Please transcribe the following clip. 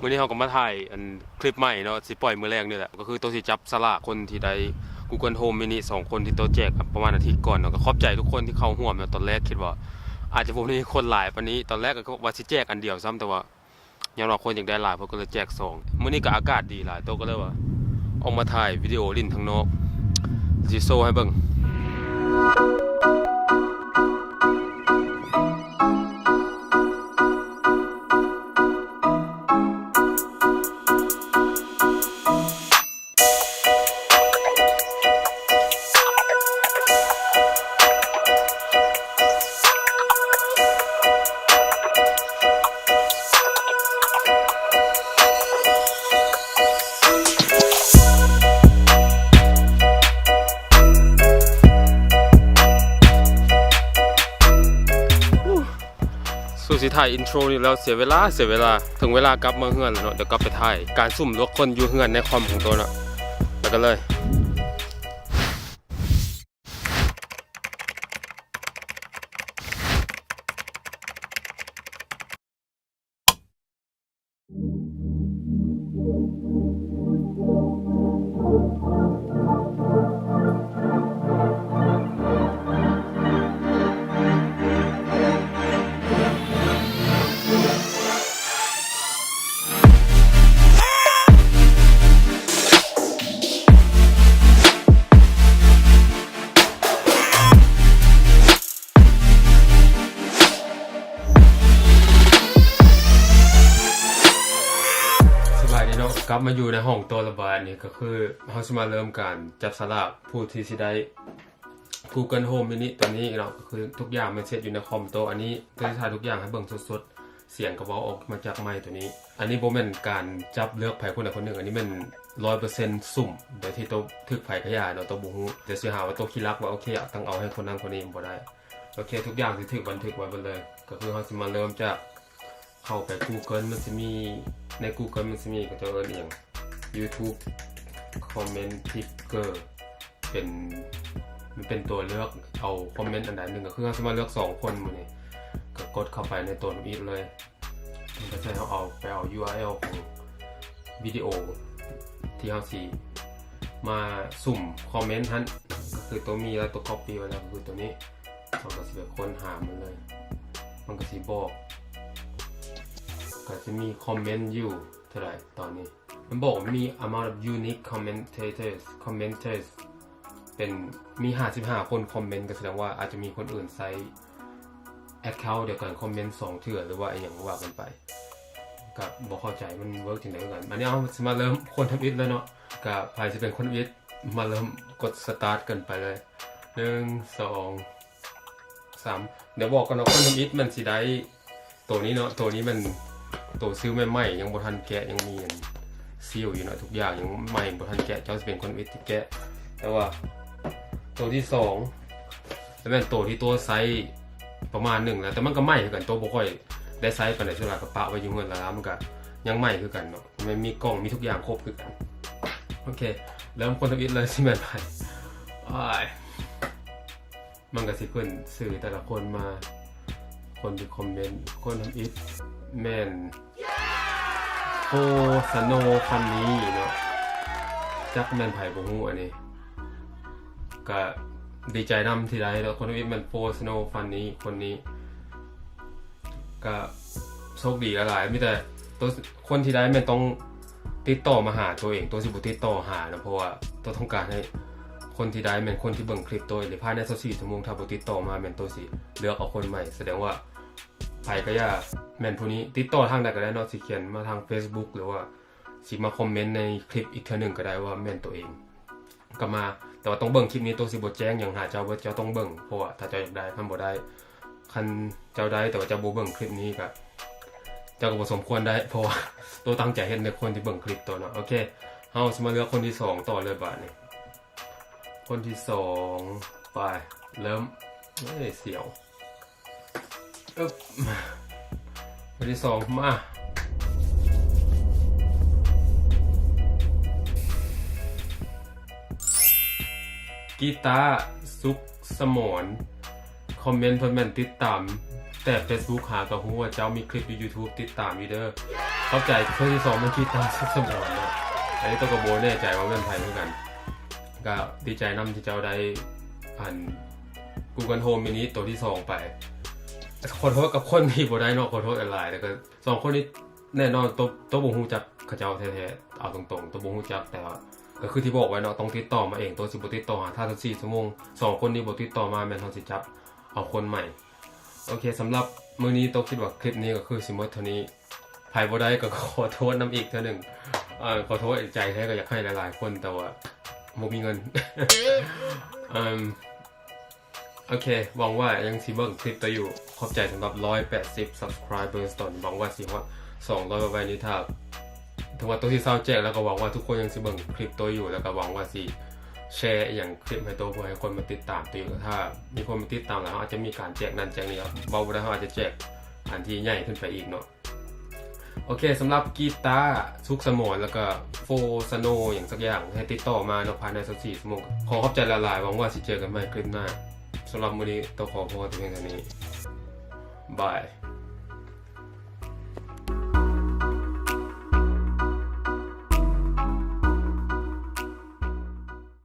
มื้อนี้เราก็มาถ่ายคลิปใหม่เนาะสิปล่อยมื้อแรกนี่แหละก็คือตัวสิจับสลากคนที่ได้ Google Home Mini 2คนที่ตัวแจกประมาณอาทิตย์ก่อนเนาะก็ขอบใจทุกคนที่เข้าร่วมเนาะตอนแรกคิดว่าอาจจะบ่มีคนหลายปานนี้ตอนแรกก็ว่าสิแจกอันเดียวซ้ำแต่ว่ายังรอคนอยากได้หลายเพิ่นก็เลยแจก2มื้อนี้ก็อากาศดีหลายตัวก็เลยว่าออกมาถ่ายวิดีโอลิ้นทางนอกสิโชว์ให้เบิ่งสู้สิถ่ายอินโทรนี่แล้วเสียเวลาถึงเวลากลับมาเฮือนแล้วเนาะเดี๋ยวกลับไปถ่ายการซุ่มลวกคนอยู่เฮือนในคอมของตัวเนาะแล้วก็เลยกลับมาอยู่ในห้องตัวระบายนี่ก็คือเราจะมาเริ่มการจับสลากผู้ที่สิได้ Google Home Mini ตัวนี้เนาะก็คือทุกอย่างมันเสร็จอยู่ในคอมตัวอันนี้ตัวที่ถ่ายทุกอย่างให้เบิ่งสดๆเสียงก็เว้าออกมาจากไมค์ตัวนี้อันนี้บ่แม่นการจับเลือกไผคนใดคนหนึ่งอันนี้มัน 100% สุ่มโดยที่ตัวถึกไผขยายเนาะตัวบ่ฮู้จะสิหาว่าตัวขี้รักว่าโอเคต้องเอาให้คนนั้นคนนี้บ่ได้โอเคทุกอย่างสิถูกบันทึกไว้หมดเลยก็คือเราสิมาเริ่มจากเข้าไป Google มันจะมีใน Google มันจะมีก็จะเอิ้นอย่าง YouTube Comment Picker มันเป็นตัวเลือกเอาคอมเมนต์อันใดหนึ่งก็คือเราจะมาเลือก2คนมื้อนี้ก็กดเข้าไปในตัวนี้เลยมันก็จะให้เราเอาไปเอา URL ของวิดีโอที่เราสิมาสุ่มคอมเมนต์นั้นก็คือตัวมีแล้วตัว copy ไว้แล้วก็คือตัวนี้เราก็สิไปค้นหามันเลยมันก็สิบอกก็จะมีคอมเมนต์อยู่เท่าไหร่ตอนนี้มันบอกมี amount of unique commenters เป็นมี55คนคอมเมนต์ก็แสดงว่าอาจจะมีคนอื่นใช้ account เดียวกันคอมเมนต์2เทื่อหรือว่าอย่างว่ากันไปก็บ่เข้าใจมันเวิร์กจังได๋กันอันนี้เอาสิมาเริ่มคนทำอิฐแล้วเนาะก็ไผสิเป็นคนอิฐมาเริ่มกด start กันไปเลย1 2 3เดี๋ยวบอกกันเนาะคนทำอิฐมันสิได้ตัวนี้เนาะตัวนี้มันตัวซื้อใหม่ๆยังบ่ทันแกะยังมีซีลอยู่เนาะทุกอย่างยังใหม่บ่ทันแกะเจ้าสิเป็นคนวิทย์ที่แกะแต่ว่าตัวที่2แล้วแม่นตัวที่ตัวไซส์ประมาณ1แล้วแต่มันก็ใหม่คือกันตัวบ่ค่อยได้ไซส์ปานใดสุดละก็ปะไว้อยู่เฮือนแล้วมันก็ยังใหม่คือกันเนาะมันมีกล่องมีทุกอย่างครบคือกันโอเคเริ่มคนทวิตเลยสิแม่นไปมันก็สิเพิ่นสื่อแต่ละคนมาคนที่คอมเมนต์คนทำอิฐแม่นโฟสโนคันนี้เนาะจักแม่นไผบ่ฮู้อันนี้ก็ดีใจนำที่ได้แล้วคนทำอิฐมันโฟสโนฟันนี้คนนี้ก็โชคดีหลายมีแต่ตัวคนที่ได้แม่นต้องติดต่อมาหาตัวเองตัวสิบ่ติดต่อหานะเพราะว่าตัวต้องการให้คนที่ได้แม่นคนที่เบิ่งคลิปตัวหรือภายใน24ชั่วโมงถ้าบ่ติดต่อมาแม่นตัวสิเลือกเอาคนใหม่แสดงว่าไผก็อย่าแม่นผู้นี้ติดต่อทางใดก็ได้เนาะสิเขียนมาทาง Facebook หรือว่าสิมาคอมเมนต์ในคลิปอีกเทื่อนึงก็ได้ว่าแม่นตัวเองก็มาแต่ว่าต้องเบิ่งคลิปนี้ตัวสิบ่แจ้งหยังหาเจ้าเจ้าต้องเบิ่งเพราะว่าถ้าเจ้าอยากได้คันบ่ได้คันเจ้าได้แต่ว่าเจ้าบ่เบิ่งคลิปนี้ก็เจ้าก็บ่สมควรได้เพราะว่าตัวตั้งใจเฮ็ดในคนที่เบิ่งคลิปตัวเนาะโอเคเฮาสิมาเลือกคนที่2ต่อเลยบาดนี้คนที่2ไปเริ่มเสียวคนที่2มากีตาร์สุขสมรคอมเมนต์เพิ่นแม่นติดตามแต่ Facebook หาก็ฮู้ว่าเจ้ามีคลิปอยู่ YouTube ติดตามอยู่เด้อ เข้าใจเพื่อที่สองมันคิดตามสุขสมองเนาะอันนี้ตัวกระโบแน่ใจว่าเป็นไทยเหมือนกันก็ดีใจนำที่เจ้าได้อ่าน Google Home Mini ตัวที่2ไปขอโทษกับคนที่บ่ได้เนาะขอโทษหลายแต่ก็2คนนี้แน่นอนตัวบ่ฮู้จักเขาเจ้าแท้ๆเอาตรงๆตัวบ่ฮู้จักแต่ว่าก็คือที่บอกไว้เนาะต้องติดต่อมาเองตัวสิบ่ติดต่อหาถ้า24ชั่วโมง2คนนี้บ่ติดต่อมาแม่นเฮาสิจับเอาคนใหม่โอเคสำหรับมื้อนี้ตัวคิดว่าคลิปนี้ก็คือสิหมดเท่านี้ไผบ่ได้ก็ขอโทษนำอีกเทื่อนึงขอโทษใจแท้ก็อยากให้หลายๆคนแต่ว่าบ่มีเงิน โอเคหวังว่ายังสิเบิ่งคลิปตัวอยู่ขอบใจสำหรับ180 subscribers ตอนหวังว่าสิฮอด200ไว้นี้ถ้าถึงว่าตัวที่เศร้าแจ้งแล้วก็หวังว่าทุกคนยังสิเบิ่งคลิปตัวอยู่แล้วก็หวังว่าสิแชร์อย่างคลิปให้ตัวเพื่อให้คนมาติดตามตัวอยู่ถ้ามีคนมาติดตามแล้วอาจจะมีการแจกนั่นแจกนี่ครับเบาได้อาจจะแจกอันที่ใหญ่ขึ้นไปอีกเนาะโอเคสำหรับกีตาร์ทุกสมอนแล้วก็โฟสโนอย่างสักอย่างให้ติดต่อมาภายใน24ชั่วโมงขอขอบใจหลายๆหวังว่าสิเจอกันใหม่คลิปหน้าสำหรับมื้อนี้ต้องขอพอแต่เพียงเท่านี้บาย